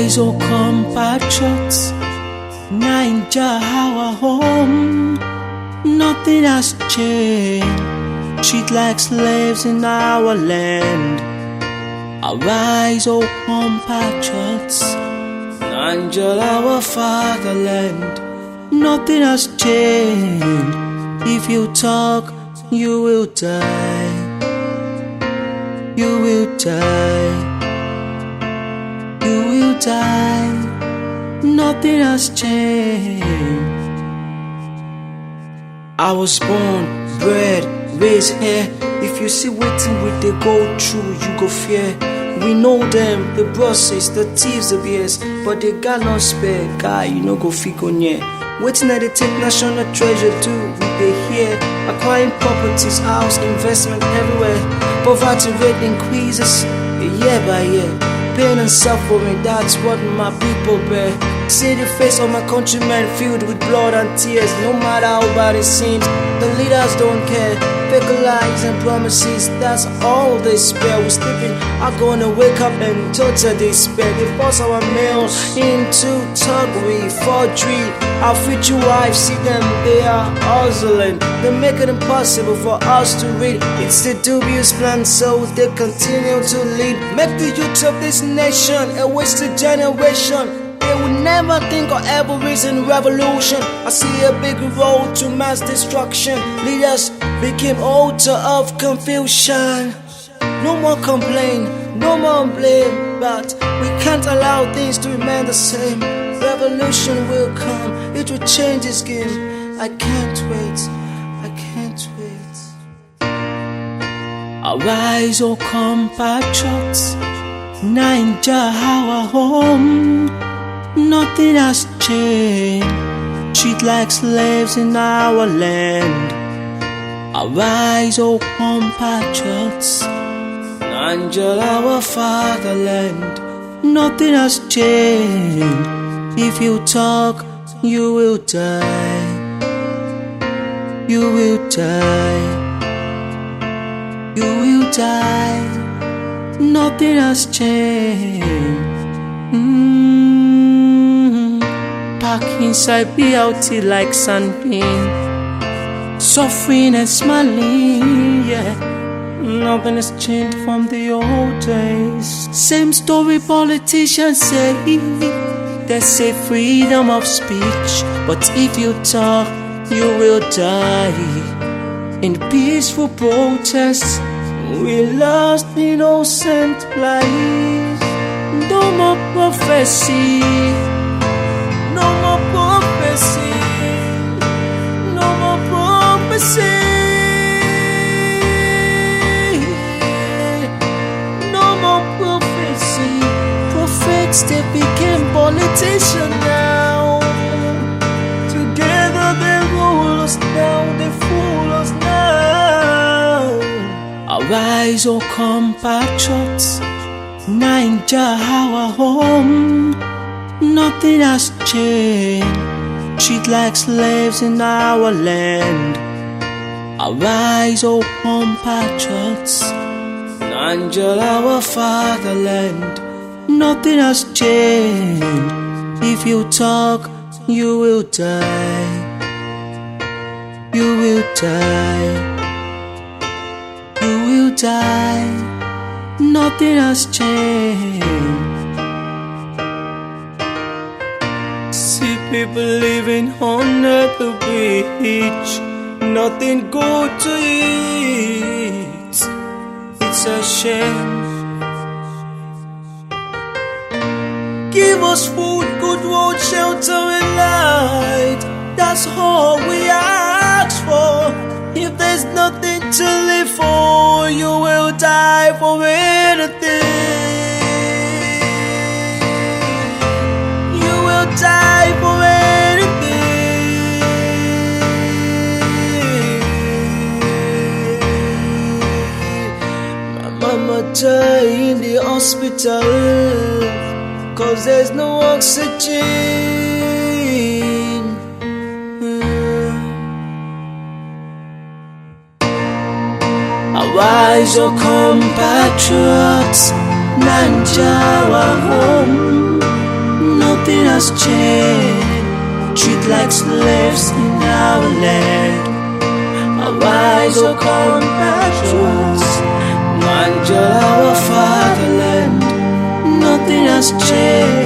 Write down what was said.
Arise, O compatriots, Naija our home. Nothing has changed. Treat like slaves in our land. Arise, O compatriots, Naija our fatherland. Nothing has changed. If you talk, you will die. You will die. You will die. Nothing has changed. I was born, bred, raised here. If you see waiting with they go through, you go fear. We know them, the bosses, the thieves, the beers, but they got no spare. Guy, you no go figure near. Waiting at the take national treasure do we they hear. Acquiring properties, house, investment everywhere. Poverty rate increases year by year. Pain and suffering, that's what my people bear. See the face of my countrymen filled with blood and tears. No matter how bad it seems, the leaders don't care. Fake lies and promises, that's all they spare. We're sleeping, are gonna wake up and total despair. They force our males into tuggery, forgery. Our future wives, see them, they are hustling. They make it impossible for us to read. It's the dubious plan, so they continue to lead. Make the youth of this nation a wasted generation. They will never think or ever reason revolution. I see a big road to mass destruction. Leaders became altar of confusion. No more complain, no more blame, but we can't allow things to remain the same. Revolution will come, it will change this game. I can't wait, I can't wait. Arise, O compatriots, Naija our home. Nothing has changed. Treat like slaves in our land. Arise, O compatriots, Naija our fatherland. Nothing has changed. If you talk, you will die. You will die. You will die. Nothing has changed. Back inside BLT like sandbeam, suffering and smiling, yeah. Nothing has changed from the old days. Same story politicians say. They say freedom of speech, but if you talk, you will die. In peaceful protests, we lost innocent lives. No more prophecy. No more prophecy. No more prophecy. No more prophecy. Prophets, they became politicians now. Together they rule us now, they fool us now. Arise, O compatriots, Naija our home. Nothing has changed. Treat like slaves in our land. Arise, O compatriots, Naija our fatherland. Nothing has changed. If you talk, you will die. You will die. You will die. Nothing has changed. See people living under the beach, nothing good to eat. It's a shame. Give us food, good road, shelter and light. That's all we ask for. If there's nothing to live for, you will die for anything. You will die for anything. My mama died in the hospital, 'cause there's no oxygen. Arise, O compatriots, Naija our home. has changed. Treat like slaves in our land. Our wives are compatriots. Manjula, our fatherland. Nothing has changed.